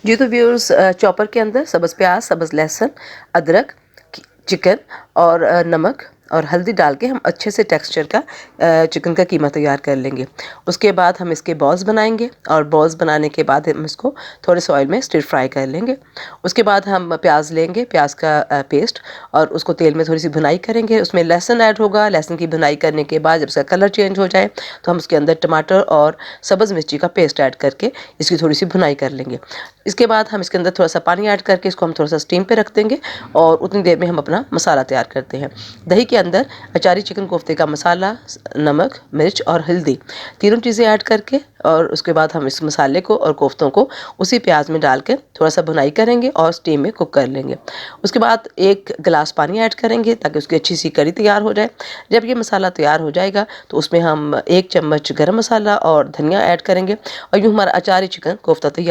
जी तो viewers, chopper के अंदर सब्ज़ प्याज, सब्ज़ लहसुन, अदरक, चिकन और नमक और हल्दी डाल के हम अच्छे से टेक्सचर का चिकन का कीमा तैयार कर लेंगे। उसके बाद हम इसके बॉल्स बनाएंगे और बॉल्स बनाने के बाद हम इसको थोड़े से ऑयल में स्टिर फ्राई कर लेंगे। उसके बाद हम प्याज लेंगे, प्याज का पेस्ट, और उसको तेल में थोड़ी सी भुनाई करेंगे। उसमें लहसुन ऐड होगा। लहसुन की भुनाई करने के बाद जब उसका कलर चेंज हो जाए तो हम उसके अंदर टमाटर और सब्ज़ मिर्ची का पेस्ट ऐड करके इसकी थोड़ी सी भुनाई कर लेंगे। इसके बाद हम इसके अंदर थोड़ा सा पानी ऐड करके इसको हम थोड़ा सा स्टीम पे रख देंगे और उतनी देर में हम अपना मसाला तैयार करते हैं। दही के अंदर अचारी चिकन कोफ्ते का मसाला, नमक, मिर्च और हल्दी, तीनों चीज़ें ऐड करके और उसके बाद हम इस मसाले को और कोफ्तों को उसी प्याज में डाल के थोड़ा सा भुनाई करेंगे और स्टीम में कुक कर लेंगे। उसके बाद 1 गिलास पानी ऐड करेंगे ताकि उसकी अच्छी सी करी तैयार हो जाए। जब ये मसाला तैयार हो जाएगा तो उसमें हम 1 चम्मच गरम मसाला और धनिया ऐड करेंगे और यूँ हमारा अचारी चिकन कोफ्ता तैयार।